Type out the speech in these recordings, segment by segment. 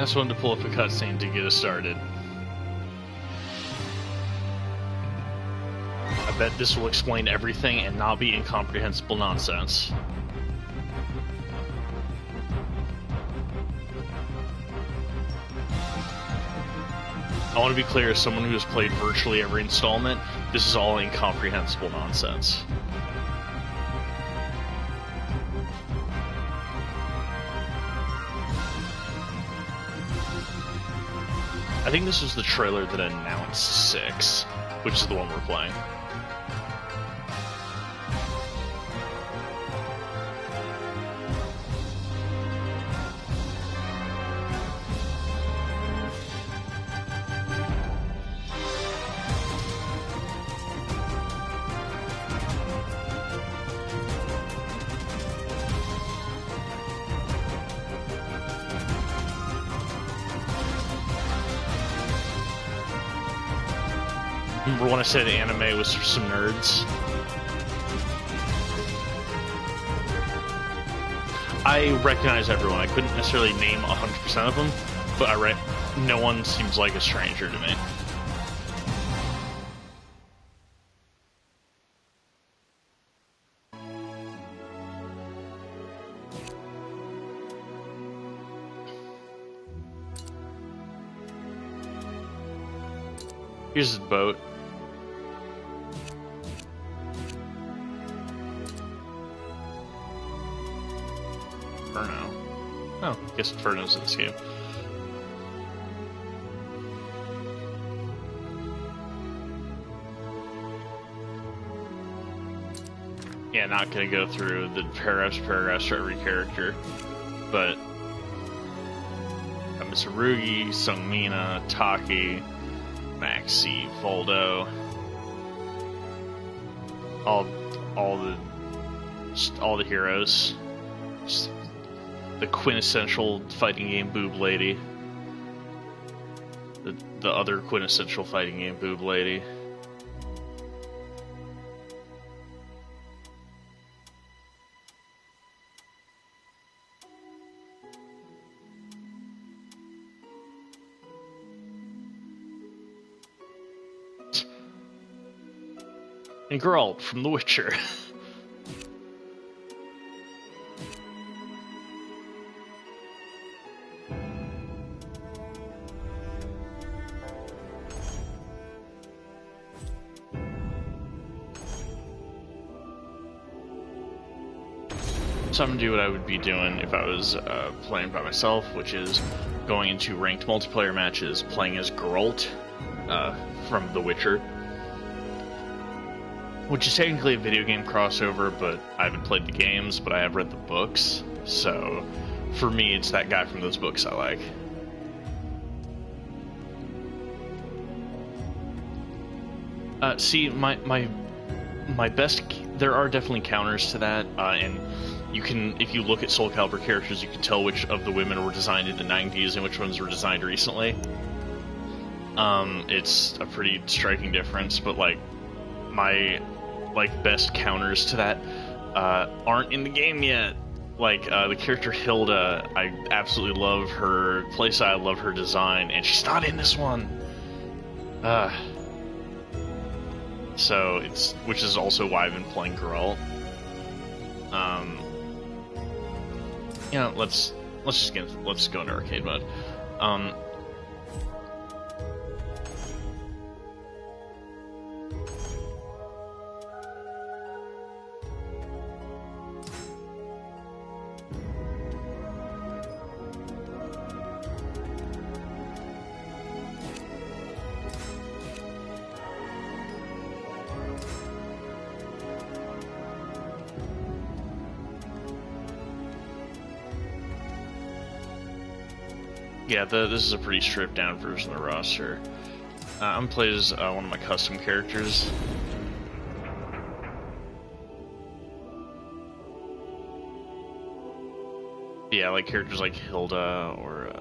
just wanted to pull up a cutscene to get us started. I bet this will explain everything and not be incomprehensible nonsense. I want to be clear, as someone who has played virtually every installment, this is all incomprehensible nonsense. I think this was the trailer that announced 6, which is the one we're playing. Remember when I said anime was for some nerds? I recognize everyone. I couldn't necessarily name 100% of them, but no one seems like a stranger to me. Here's the boat. Inferno. Oh, I guess Inferno's in this game. Yeah, not gonna go through the paragraphs for every character, but Mitsurugi, Sungmina, Taki, Maxi, Voldo, all the heroes. Just the quintessential fighting game boob lady. The other quintessential fighting game boob lady. And Geralt from The Witcher. So I'm gonna do what I would be doing if I was playing by myself, which is going into ranked multiplayer matches, playing as Geralt from The Witcher, which is technically a video game crossover, but I haven't played the games, but I have read the books, so for me it's that guy from those books I like. See, my best, there are definitely counters to that, and you can, if you look at Soul Calibur characters, you can tell which of the women were designed in the 90s and which ones were designed recently. It's a pretty striking difference, but like, my best counters to that aren't in the game yet. Like the character Hilda, I absolutely love her playstyle, I love her design, and she's not in this one. So it's, which is also why I've been playing Geralt. You know, let's go into arcade mode. Yeah, this is a pretty stripped down version of the roster. I'm playing as one of my custom characters. Yeah, like characters like Hilda or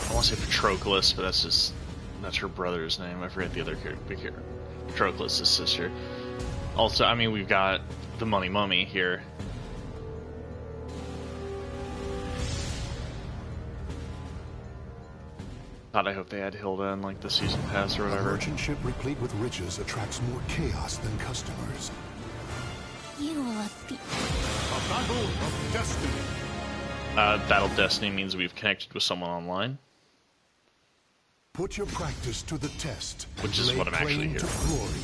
I want to say Patroclus, but that's her brother's name. I forget the other character. Patroclus' sister. Also, I mean, we've got the Money Mummy here. God, I hope they had Hilda in like the season pass or A whatever. merchant ship replete with riches attracts more chaos than customers. You are a thief. A battle of destiny. Battle Destiny means we've connected with someone online, Put your practice to the test. which is Lay what I'm actually claim here to for. glory.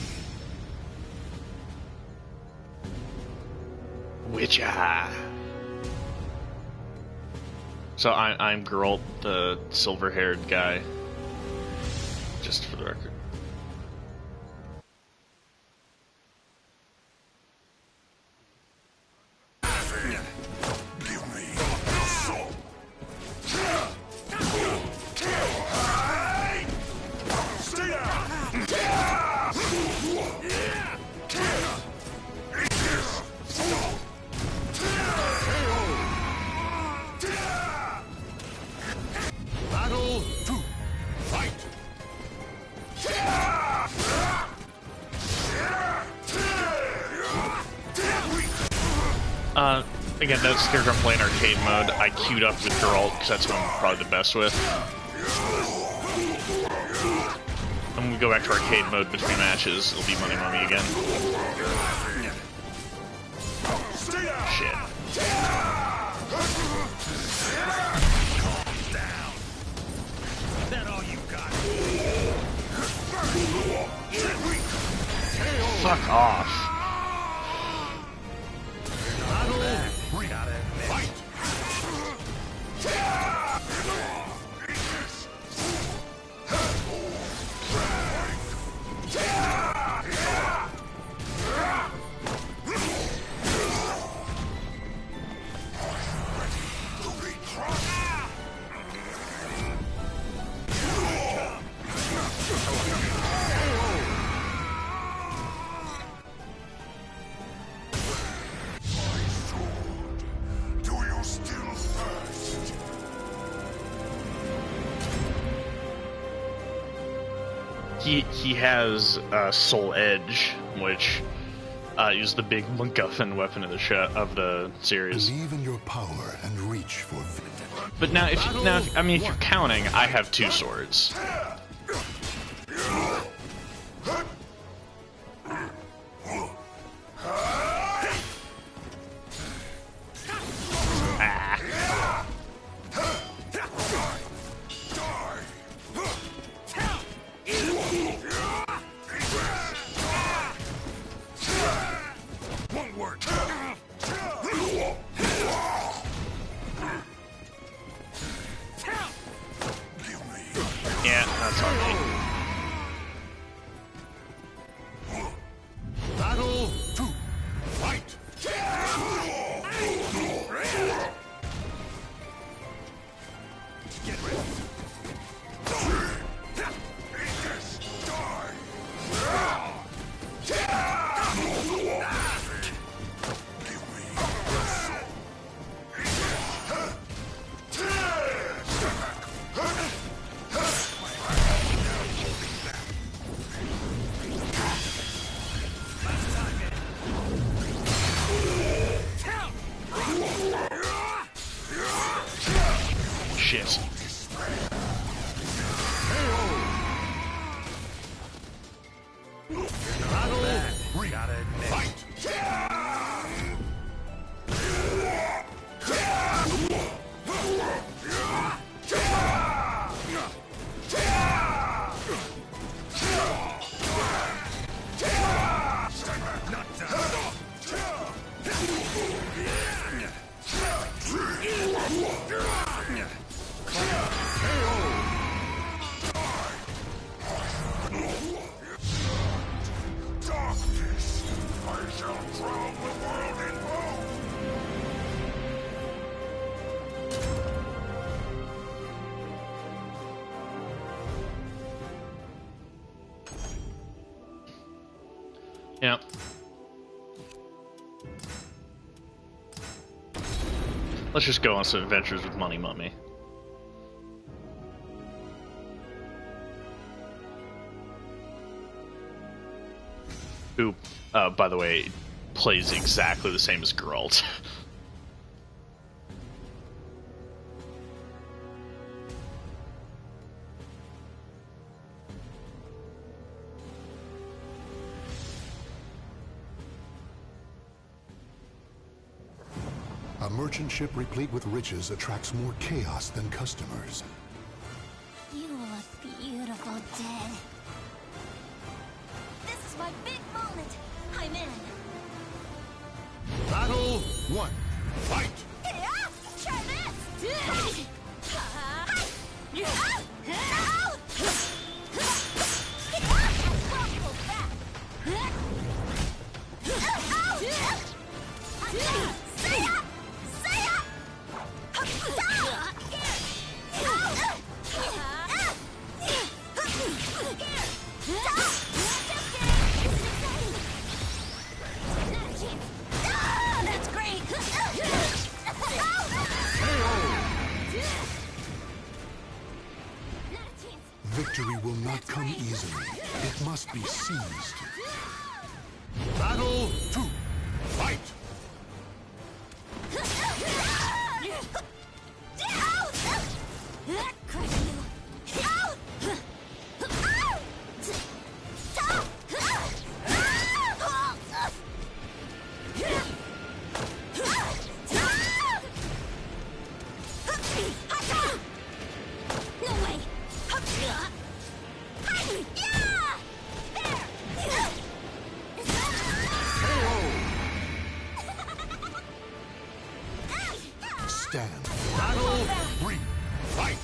Witcher. So I'm Geralt, the silver-haired guy. Just for the record. Battle 2. Fight. Again, that's character I'm playing arcade mode. I queued up with Geralt because that's what I'm probably the best with. And when we go back to arcade mode between matches, it'll be Money Mummy again. Shit. That all you got? Fuck off. Fight. Do you still thirst? He has Soul Edge, which is the big MacGuffin weapon of the series. Believe in your power and reach for victory. But now, if you're counting, I have 2 swords. Won't work. Yeah, that's on me. Battle 2. Fight. Get ready. Eat this. Die. Shit. Fight. Darkness, I shall drown the world in woe. Yeah. Let's just go on some adventures with Money Mummy. Who, by the way, plays exactly the same as Geralt. A merchant ship replete with riches attracts more chaos than customers. You look beautiful dead. This is my big moment. I'm in. Battle 1. Fight! Yeah, try this. That's great. Victory will not come easily. It must be seized. Battle 2. Fight! No way. Stand. Battle 3. Fight!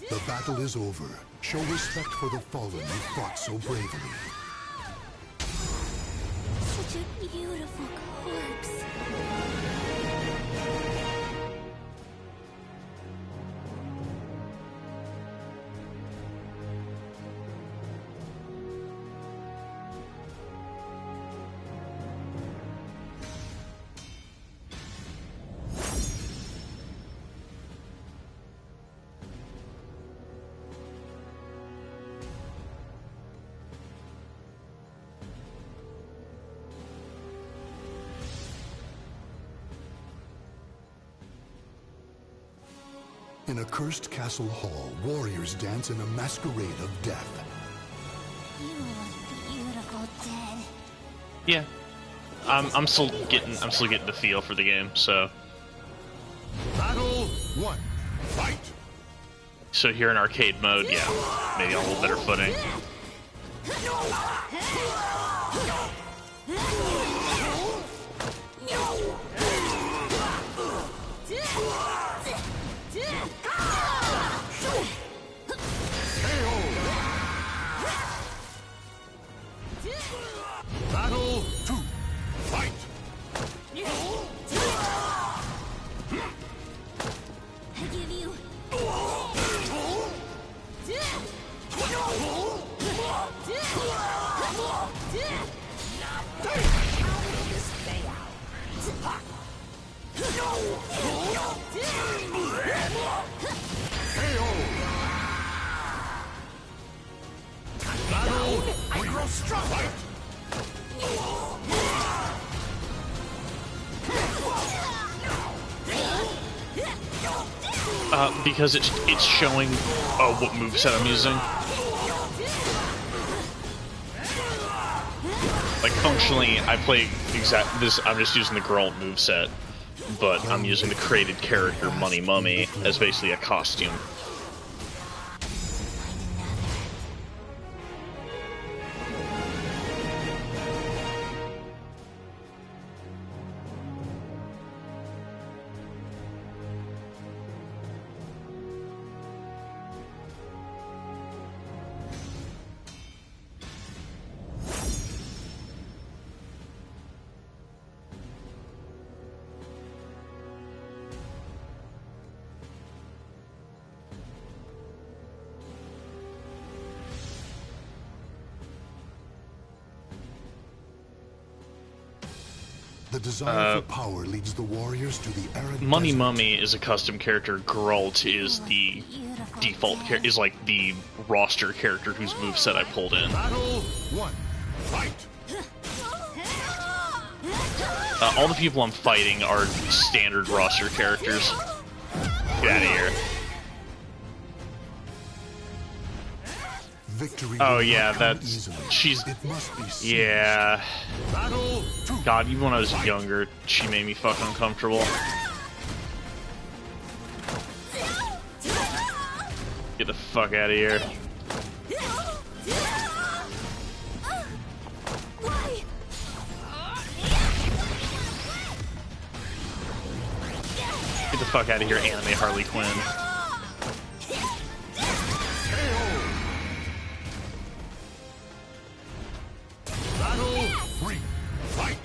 The battle is over. Show respect for the fallen who fought so bravely. Such a beautiful corpse. In a cursed castle hall, warriors dance in a masquerade of death. You look beautiful dead. Yeah, I'm still getting the feel for the game. So Battle 1. Fight! so here in arcade mode, yeah, maybe on a little better footing. Battle 2. Fight! I give you. Battle 3. Fight! Because it's showing what moveset I'm using. Like functionally, I play this. I'm just using the Geralt moveset, but I'm using the created character Money Mummy as basically a costume. The desire for power leads the warriors to the arid Money desert. Mummy is a custom character. Geralt is the default is like the roster character whose moveset I pulled in. Battle 1. Fight! All the people I'm fighting are standard roster characters. Get out of here. Victory Oh will yeah, not come that's easily. she's It must be seized. yeah. Battle 2. God, even when I was younger, she made me fucking uncomfortable. Get the fuck out of here. Why? Get the fuck out of here, anime Harley Quinn. Battle 3. Fight!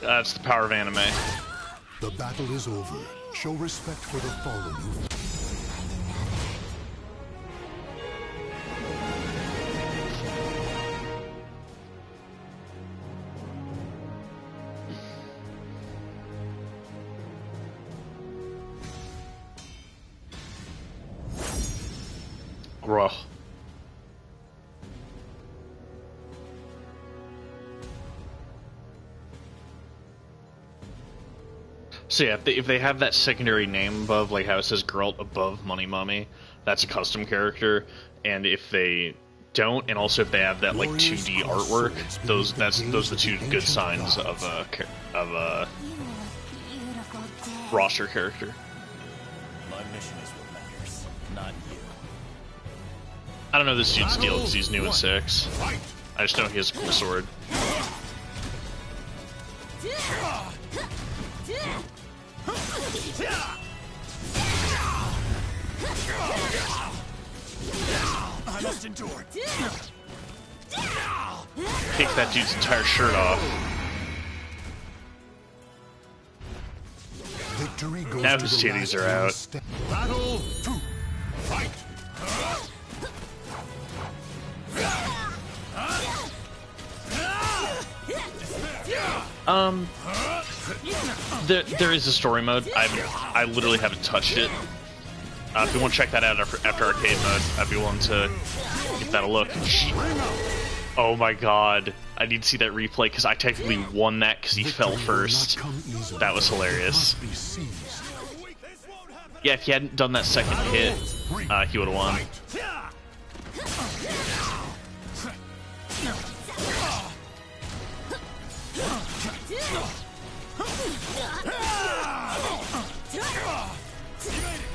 That's the power of anime. The battle is over. Show respect for the fallen who Gruh. So yeah, if they have that secondary name above, like how it says Geralt above Money Mummy, that's a custom character. And if they don't, and also if they have that like 2D artwork, those are the two good signs of a Beautiful dead. roster character. My mission is what matters, not you. I don't know this dude's deal because he's new in Battle 6. Fight! I just know he has a cool sword. I must endure. Kick that dude's entire shirt off. victory goes Now to his the titties last are man out. standing. Battle 2. Fight! There is a story mode. I literally haven't touched it. If you want to check that out after arcade mode, I'd be willing to give that a look. Oh my god, I need to see that replay because I technically won that because he fell Victory will not first. come easily. That was It hilarious. must be seized. Yeah, if he hadn't done that second hit, he would have won.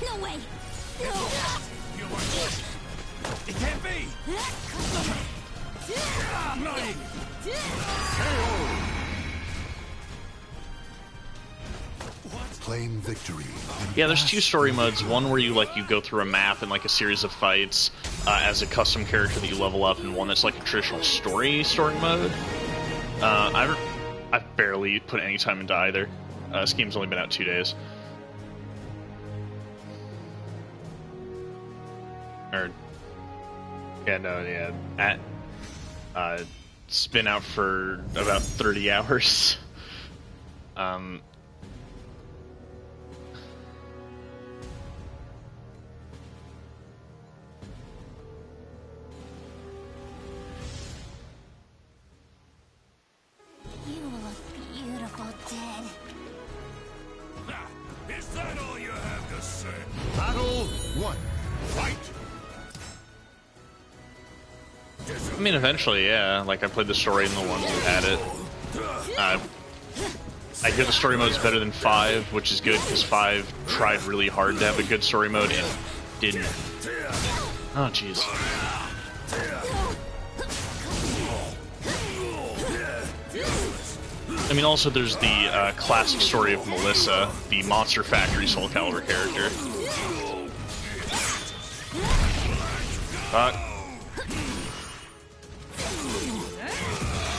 No way! No! It can't be! Claim victory. and Yeah, there's pass two story the modes. victory. One where you go through a map and like a series of fights as a custom character that you level up, and one that's like a traditional story mode. I've barely put any time into either. This game's only been out 2 days. Or it's been out for about 30 hours. You look beautiful dead. Is that all you have to say? Battle 1. Fight! I mean, eventually, yeah. Like, I played the story in the ones that had it. I hear the story mode's better than 5, which is good, because 5 tried really hard to have a good story mode and didn't. Oh, jeez. I mean, also there's the classic story of Melissa, the Monster Factory Soul Calibur character. Fuck.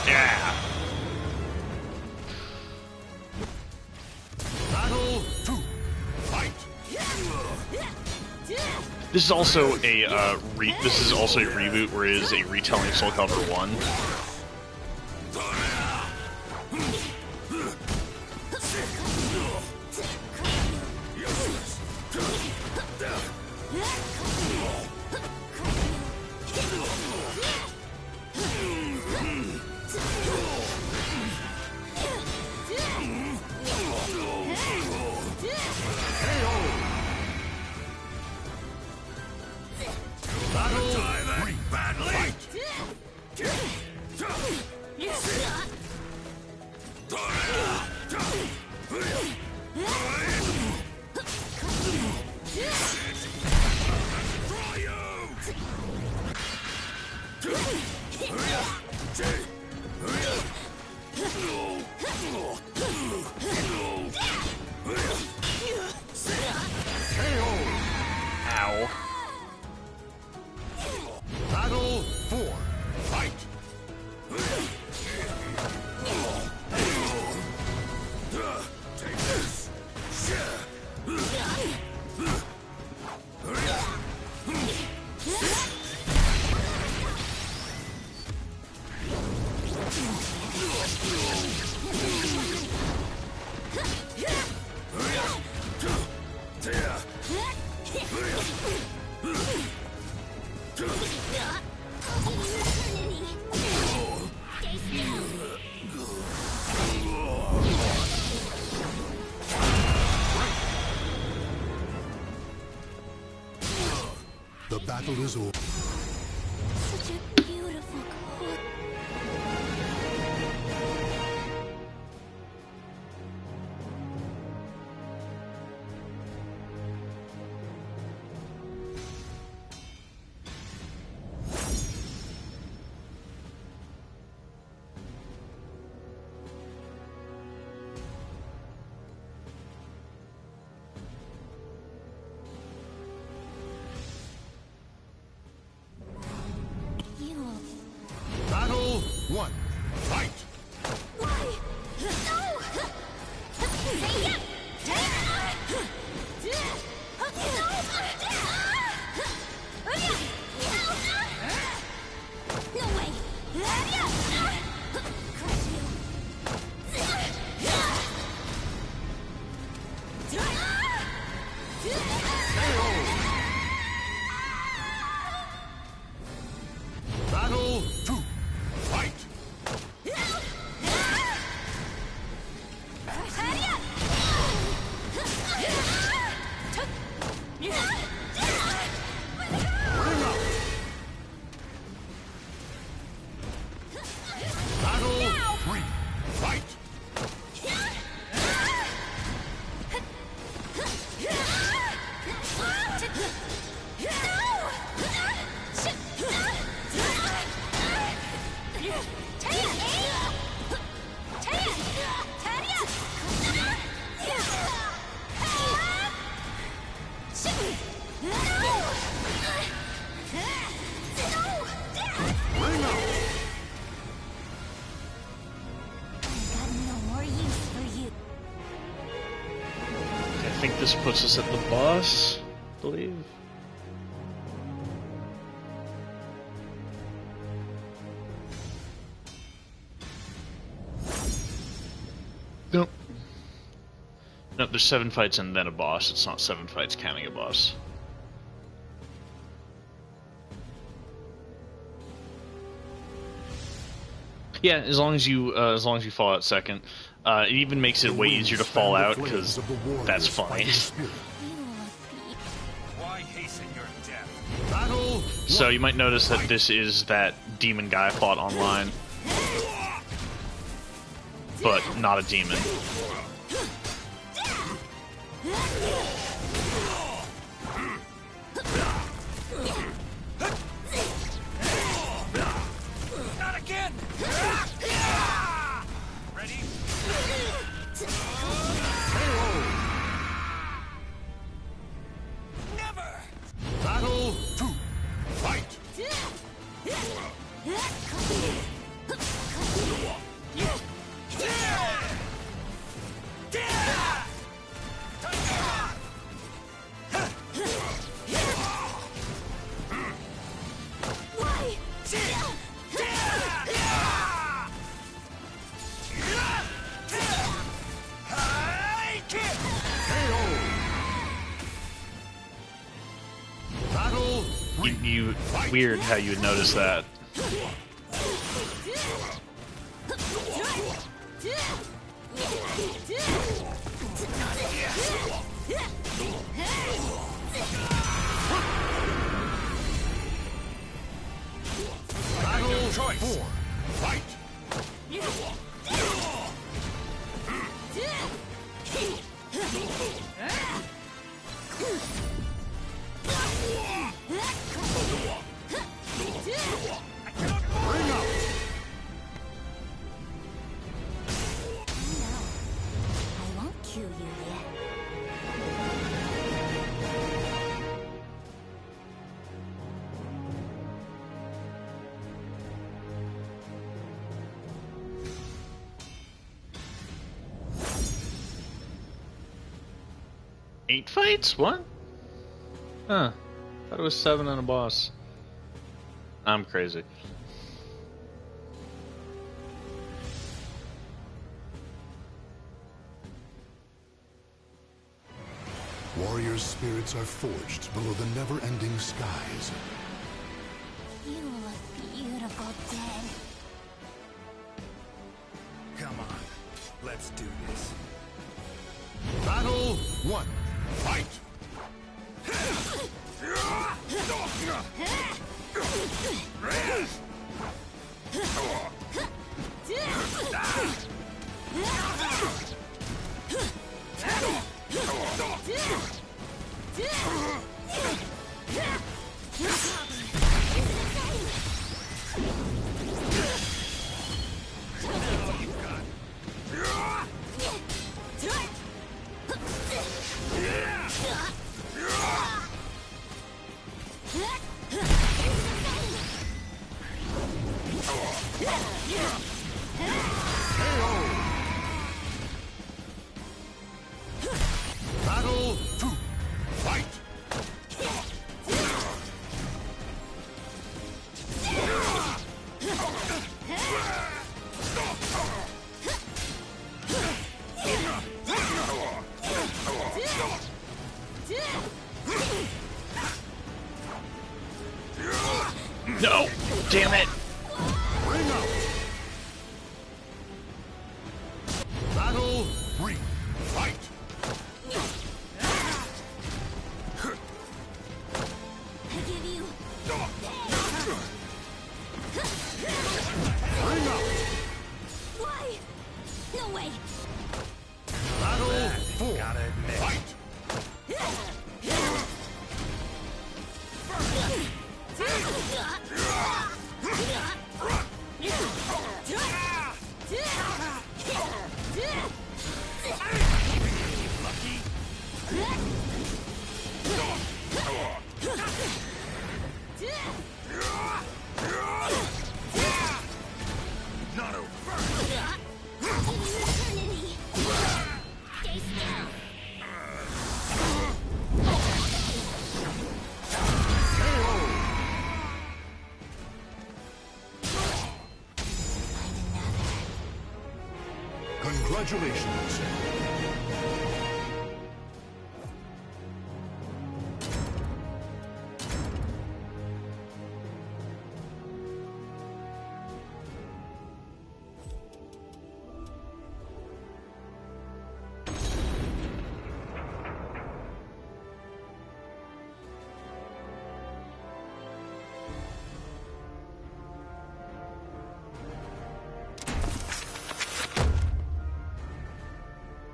Yeah. Battle 2. Fight. This is also a reboot, where it is a retelling of Soul Calibur 1. Ow. Battle 4. Fight. Take this. The battle is over. Such a beautiful code. Battle 1. Fight. Why? No! Say yeah! No way! Battle 2. Fight. Ring out. Battle 3. Fight. Ring out. Got no more use for you. I think this puts us at the boss, I believe. Nope. Nope, there's 7 fights and then a boss. It's not 7 fights counting a boss. Yeah, as long as you fall out second. It even makes it way easier to fall out because that's funny. Why hasten your death? Battle. So you might notice that this is that demon guy I fought online, but not a demon. Not again! Ready? weird how you would notice that. Battle choice. 4. Fight. Bring up. I won't kill you yet. Eight fights? What? Huh. Thought it was 7 on a boss. I'm crazy. Warriors' spirits are forged below the never-ending skies. You look beautiful dead. Come on, let's do this. Battle 1. Fight. Battle 2. Fight. No! Damn it! Bring up. Battle 3. Fight. I give you. Bring up. Why? No way. Battle 4. Gotta admit. Fight. Not over. Eternity. Stay still. Find another. Congratulations.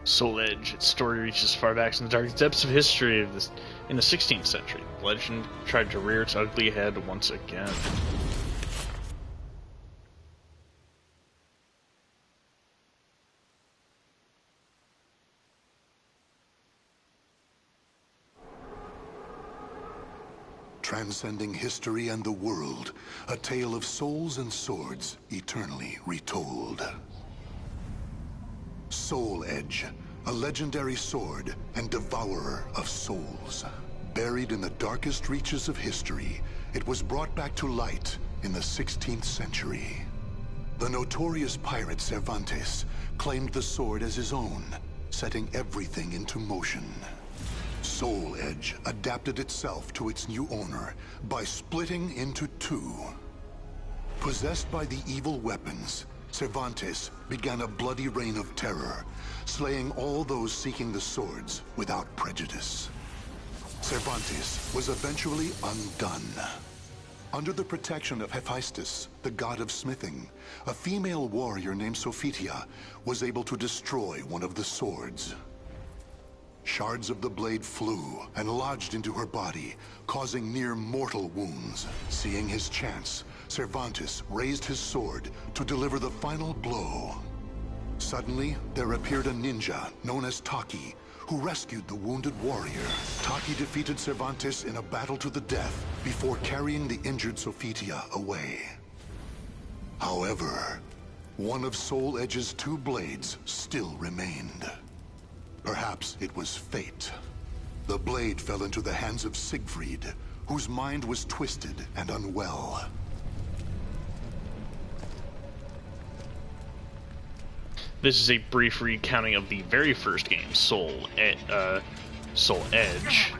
Soul Edge. Its story reaches far back in the dark depths of history of this in the 16th century. The legend tried to rear its ugly head once again. Transcending history and the world, a tale of souls and swords eternally retold. Soul Edge, a legendary sword and devourer of souls. Buried in the darkest reaches of history, it was brought back to light in the 16th century. The notorious pirate Cervantes claimed the sword as his own, setting everything into motion. Soul Edge adapted itself to its new owner by splitting into two. Possessed by the evil weapons, Cervantes began a bloody reign of terror, slaying all those seeking the swords without prejudice. Cervantes was eventually undone. Under the protection of Hephaestus, the god of smithing, a female warrior named Sophitia was able to destroy one of the swords. Shards of the blade flew and lodged into her body, causing near-mortal wounds. Seeing his chance, Cervantes raised his sword to deliver the final blow. Suddenly, there appeared a ninja known as Taki, who rescued the wounded warrior. Taki defeated Cervantes in a battle to the death before carrying the injured Sophitia away. However, one of Soul Edge's two blades still remained. Perhaps it was fate. The blade fell into the hands of Siegfried, whose mind was twisted and unwell. This is a brief recounting of the very first game, Soul Edge.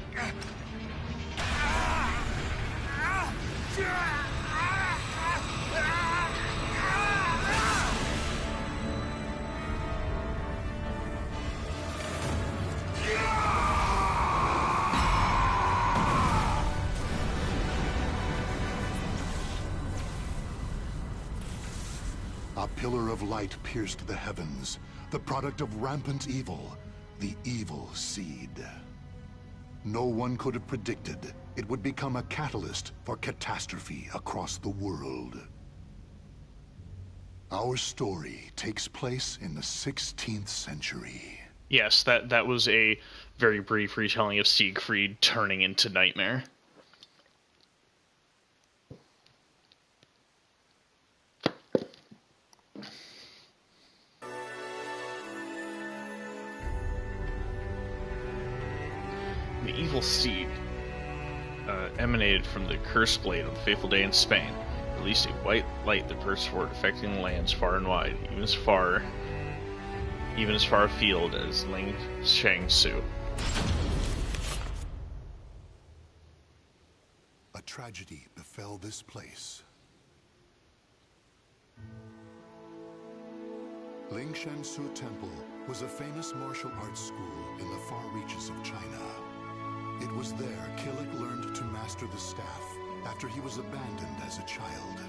A pillar of light pierced the heavens, the product of rampant evil, the evil seed. No one could have predicted it would become a catalyst for catastrophe across the world. Our story takes place in the 16th century. Yes, that was a very brief retelling of Siegfried turning into Nightmare. The evil seed emanated from the cursed blade of the fateful day in Spain, released a white light that burst forward, affecting lands far and wide, even as far afield as Ling Shang-Su. A tragedy befell this place. Ling Shang-Su Temple was a famous martial arts school in the far reaches of China. It was there Killick learned to master the staff after he was abandoned as a child.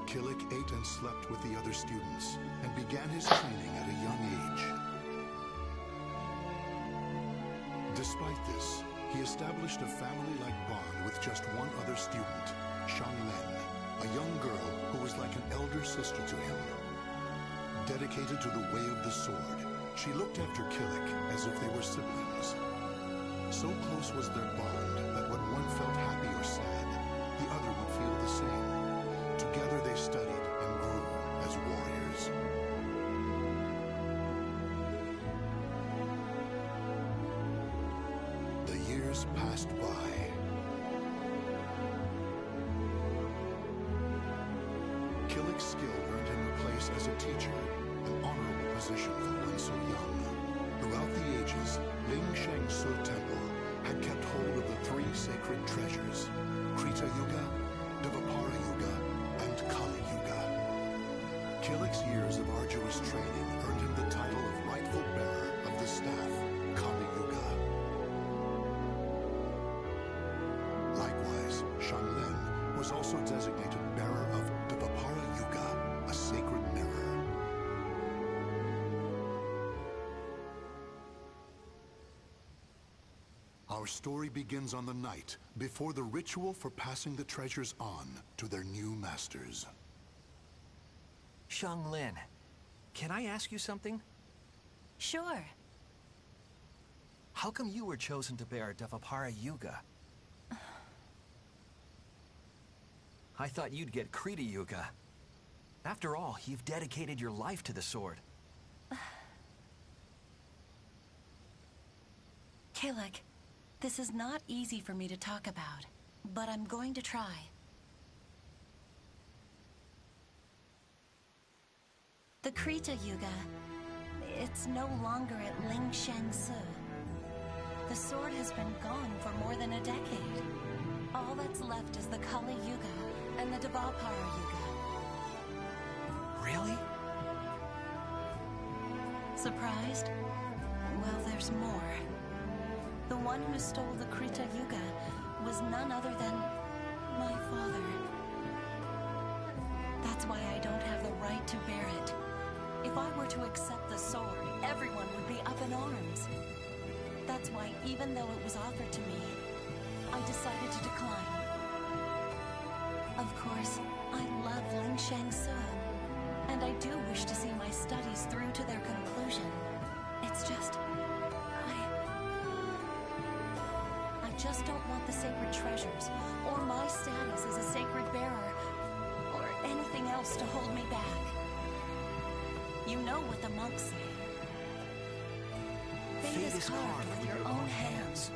Killick ate and slept with the other students and began his training at a young age. Despite this, he established a family-like bond with just one other student, Shang Len, a young girl who was like an elder sister to him. Dedicated to the way of the sword, she looked after Killick as if they were siblings. So close was their bond that when one felt happy or sad, the other would feel the same. Together they studied and grew as warriors. The years passed by. Killick's skill earned him a place as a teacher, an honorable position for one so young. Throughout the ages, Ling Shang-Su Temple had kept hold of the three sacred treasures, Krita Yuga, Dvapara Yuga, and Kali Yuga. Killick's years of arduous training earned him the title of rightful bearer of the staff, Kali Yuga. Likewise, Shang Len was also designated bearer of Dvapara Yuga, a sacred mirror. Our story begins on the night before the ritual for passing the treasures on to their new masters. Shang Lin, can I ask you something? Sure. How come you were chosen to bear Dvapara Yuga? I thought you'd get Krita Yuga. After all, you've dedicated your life to the sword. Killick, this is not easy for me to talk about, but I'm going to try. The Krita Yuga, it's no longer at Ling Shang-Su. The sword has been gone for more than a decade. All that's left is the Kali Yuga and the Dvapara Yuga. Really? Surprised? Well, there's more. The one who stole the Krita Yuga was none other than my father. That's why I don't have the right to bear it. If I were to accept the sword, everyone would be up in arms. That's why, even though it was offered to me, I decided to decline. Of course, I love Ling Shang-Su, and I do wish to see my studies through to their conclusion. It's just... I just don't want the sacred treasures, or my status as a sacred bearer, or anything else to hold me back. You know what the monks say. Fate is carved with your own hands.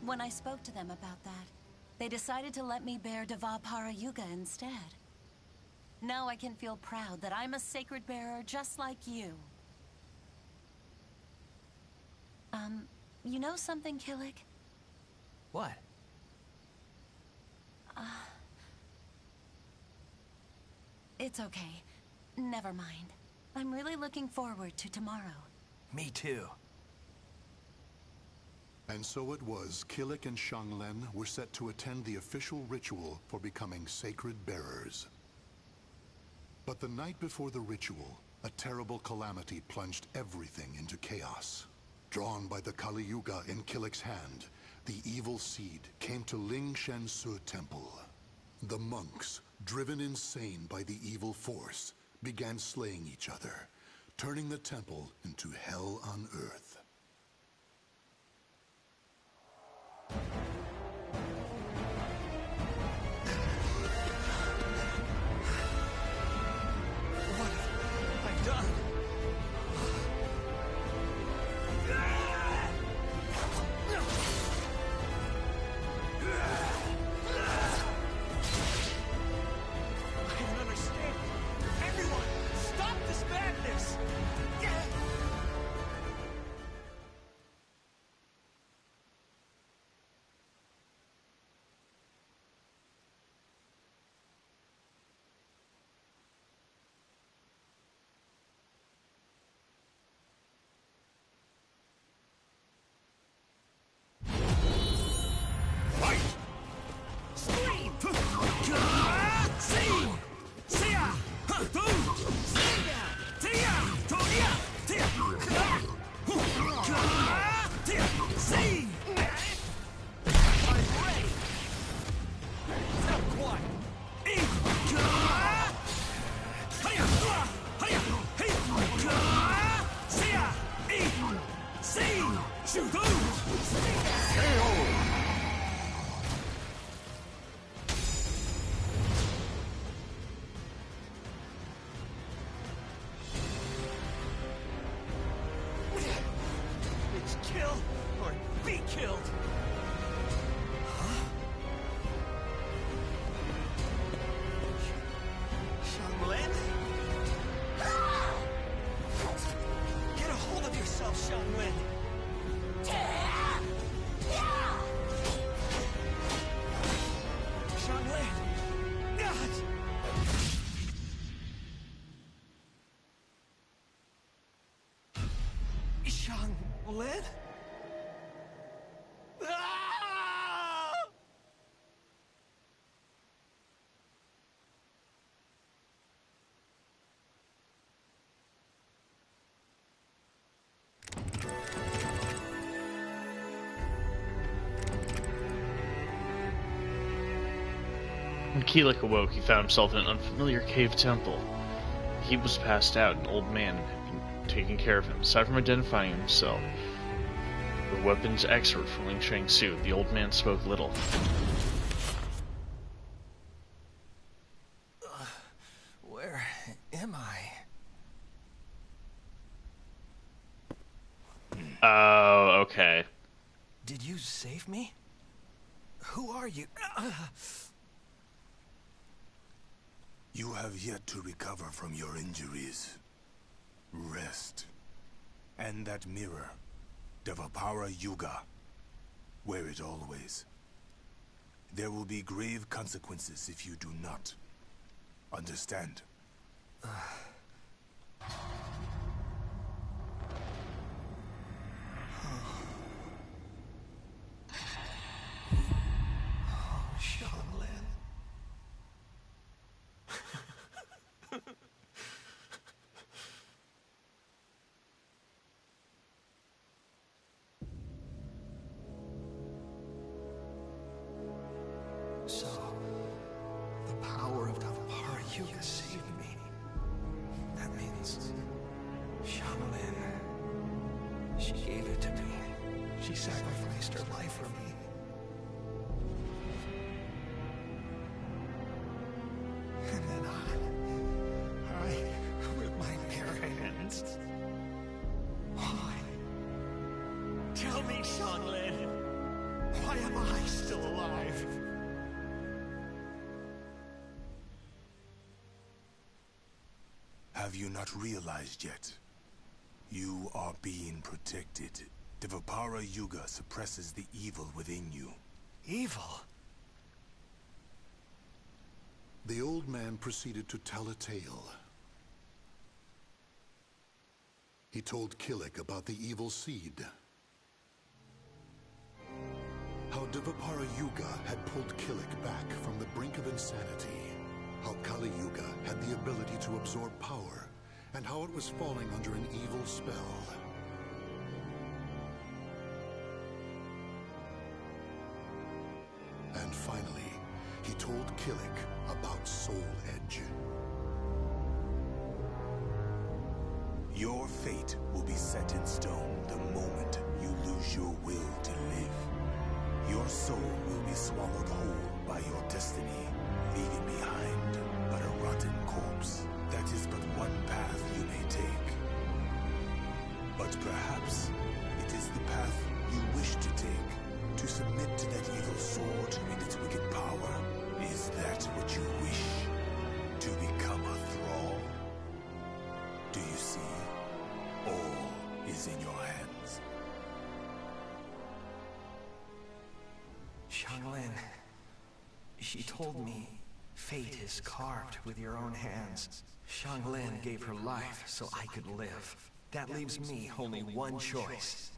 When I spoke to them about that, they decided to let me bear Dvapara Yuga instead. Now I can feel proud that I'm a sacred bearer just like you. You know something, Killick? What? It's okay. Never mind. I'm really looking forward to tomorrow. Me too. And so it was, Killick and Xianglen were set to attend the official ritual for becoming sacred bearers. But the night before the ritual, a terrible calamity plunged everything into chaos. Drawn by the Kali Yuga in Killick's hand, the evil seed came to Ling Shang-Su Temple. The monks, driven insane by the evil force, began slaying each other, turning the temple into hell on earth. What have I done? I don't understand. Everyone, stop this madness! Kill or be killed. Huh? Xianglen? Get a hold of yourself, Xianglen. Xianglen. Xianglen? When Killick awoke, he found himself in an unfamiliar cave temple. He was passed out, an old man had been taking care of him. Aside from identifying himself, the weapons expert for Ling Shang-Su, the old man spoke little. Where am I? Oh, okay. Did you save me? Who are you? You have yet to recover from your injuries. Rest. And that mirror. Devapara Yuga. Wear it always. There will be grave consequences if you do not. Understand? Xianglin. So, the power of Devapara Yuga saved me. That means Xianglin. She gave it to me. She sacrificed her life for me. And then I, with my bare hands. Why? Tell me, Xianglin. Why am I still alive? Have you not realized yet? You are being protected. Devapara Yuga suppresses the evil within you. Evil? The old man proceeded to tell a tale. He told Killik about the evil seed. How Devapara Yuga had pulled Killik back from the brink of insanity. How Kali Yuga had the ability to absorb power, and how it was falling under an evil spell. And finally, he told Killik about Soul Edge. Your fate will be set in stone the moment you lose your will to live. Your soul will be swallowed whole by your destiny, leaving behind but a rotten corpse. That is but one path you may take. But perhaps it is the path you wish to take, to submit to that evil sword and its wicked power. Is that what you wish? To become a thrall? Do you see? All is in your hands. Xianglin, she told me fate is carved with your own hands. Xianglin gave her life so I could live. That leaves me only one choice.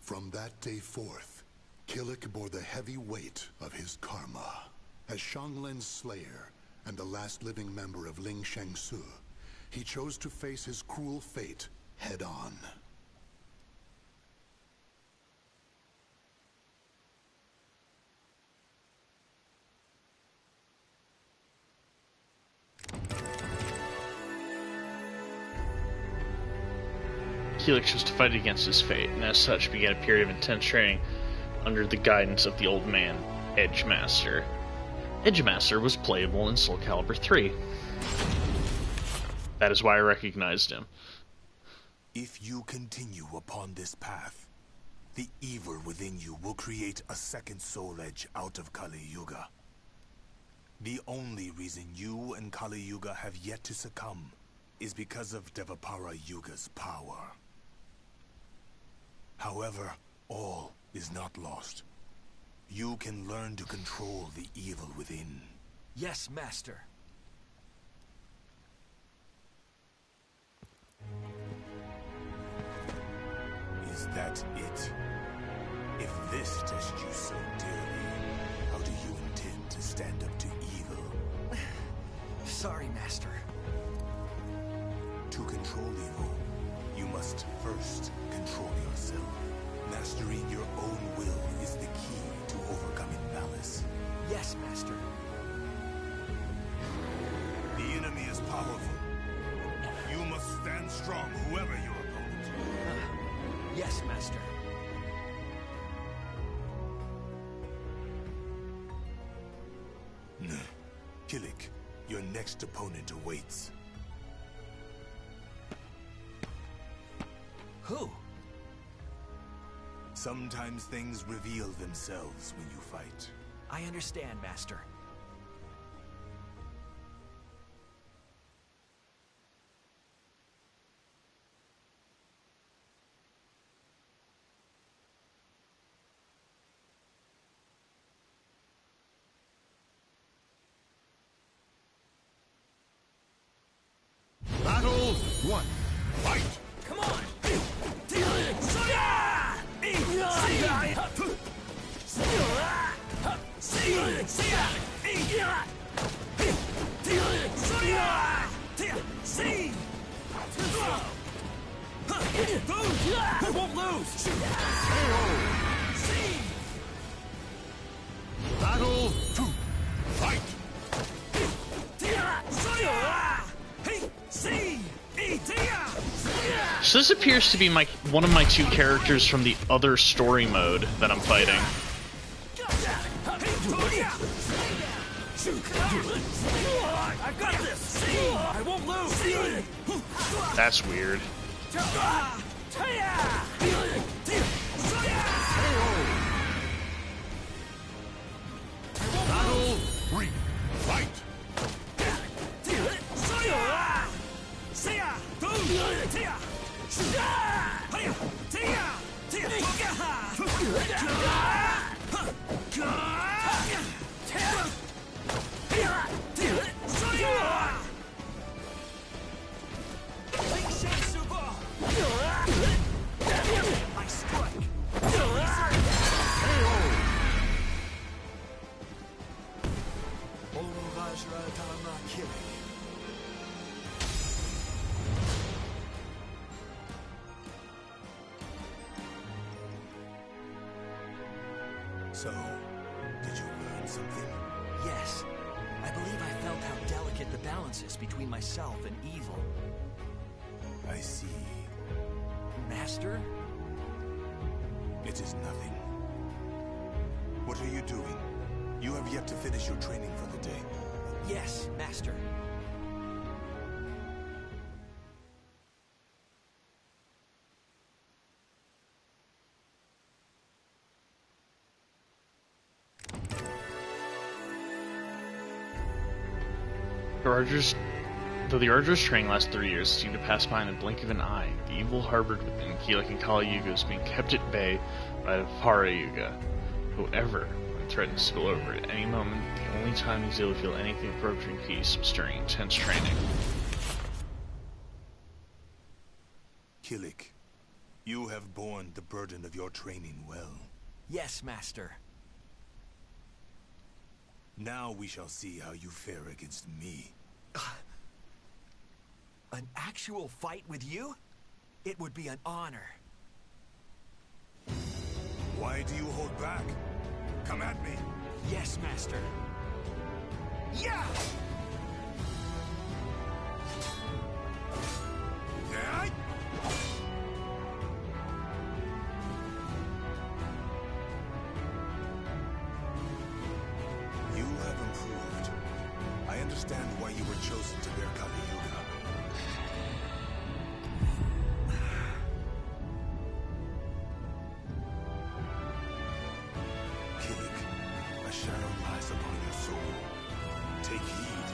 From that day forth, Killik bore the heavy weight of his karma. As Xianglin's slayer and the last living member of Ling Shengsu, he chose to face his cruel fate head-on. Killik chose to fight against his fate, and as such began a period of intense training under the guidance of the old man, Edgemaster. Edgemaster was playable in Soul Calibur 3. That is why I recognized him. If you continue upon this path, the evil within you will create a second Soul Edge out of Kali Yuga. The only reason you and Kali Yuga have yet to succumb is because of Devapara Yuga's power. However, all is not lost. You can learn to control the evil within. Yes, Master. Is that it? If this tests you so dearly, how do you intend to stand up to evil? Sorry, Master. To control evil, you must first control yourself. Mastering your own will is the key to overcoming malice. Yes, Master. The enemy is powerful. You must stand strong, whoever your opponent. Yes, Master. Killik, your next opponent awaits. Who? Sometimes things reveal themselves when you fight. I understand, Master. I won't lose! Battle 2. Fight! So this appears to be one of my two characters from the other story mode that I'm fighting. I got this! I won't lose! That's weird. Battle 3. Fight! So, did you learn something? Yes. I believe I felt how delicate the balance is between myself and evil. I see. Master? It is nothing. What are you doing? You have yet to finish your training for the day. Yes, Master. Though the arduous training lasts 3 years, seemed to pass by in the blink of an eye. The evil harbored within Keelik and Kali Yuga is being kept at bay by the Para Yuga. Whoever would threaten to spill over at any moment, the only time he's able to feel anything approaching peace was during intense training. Kilik, you have borne the burden of your training well. Yes, Master. Now we shall see how you fare against me. An actual fight with you? It would be an honor. Why do you hold back? Come at me. Yes, Master. Yeah! Yeah! You have improved. I understand why you were chosen to bear Kali Yuga. Kilik, a shadow lies upon your soul. Take heed.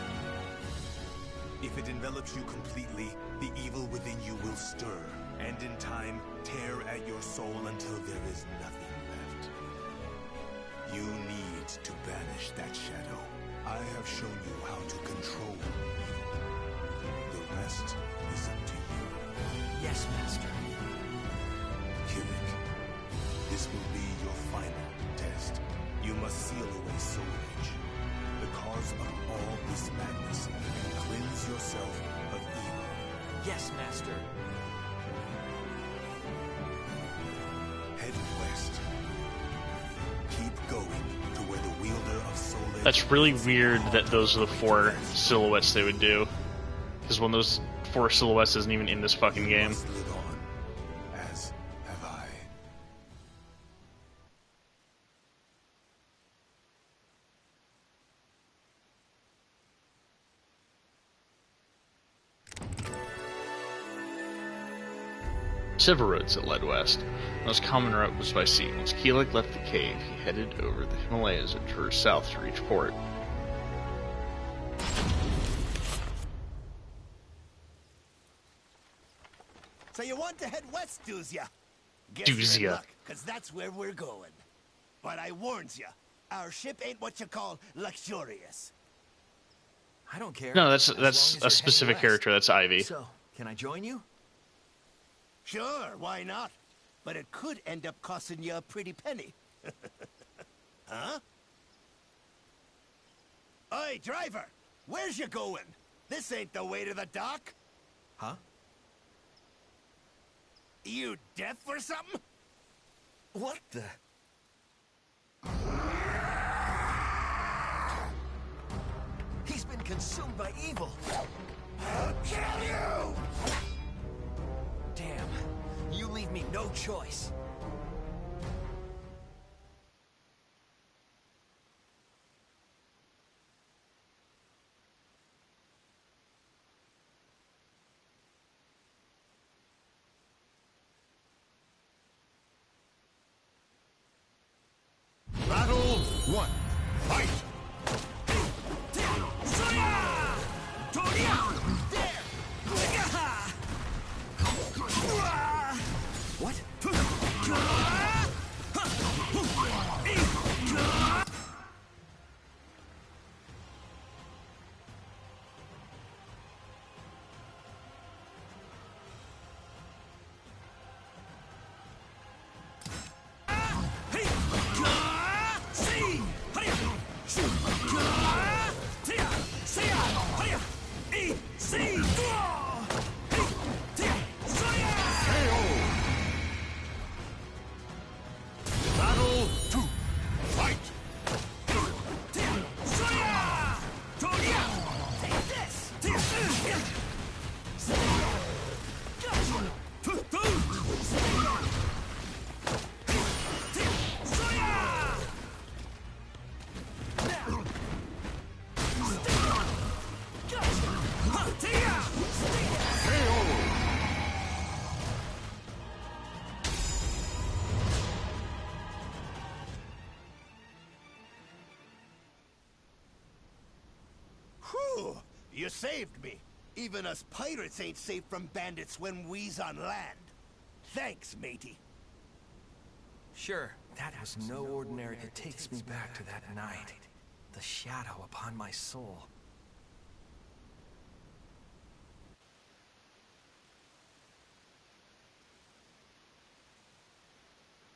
If it envelops you completely, the evil within you will stir, and in time, tear at your soul until there is nothing left. You need to banish that shadow. I have shown you how to control evil. The rest is up to you. Yes, Master. Kilik, this will be your final test. You must seal away Soul Rage, the cause of all this madness, and cleanse yourself of evil. Yes, Master. Head west. Keep going to where the wielder of Soul Edge... That's really weird that those are the 4 silhouettes they would do. Because one of those 4 silhouettes isn't even in this fucking game. Must live on, as have I. Several roads that led west. The most common route was by sea. Once Keelik left the cave, he headed over the Himalayas and toured south to reach port. So you want to head west, doos ya? Guess Doos you're in ya. luck, 'cause that's where we're going. But I warns ya, our ship ain't what you call luxurious. I don't care. No, as that's long as a you're heading specific west. character. That's Ivy. So, can I join you? Sure, why not? But it could end up costing you a pretty penny. Huh? Oi, driver! Where's you going? This ain't the way to the dock. Huh? You deaf or something? What the? He's been consumed by evil. I'll kill you! Damn. You leave me no choice. Battle 1. Fight! What? Battle 2. Fight! Whew! You saved me. Even us pirates ain't safe from bandits when we's on land. Thanks, matey. Sure, that was no ordinary. It takes me back to that night. The shadow upon my soul.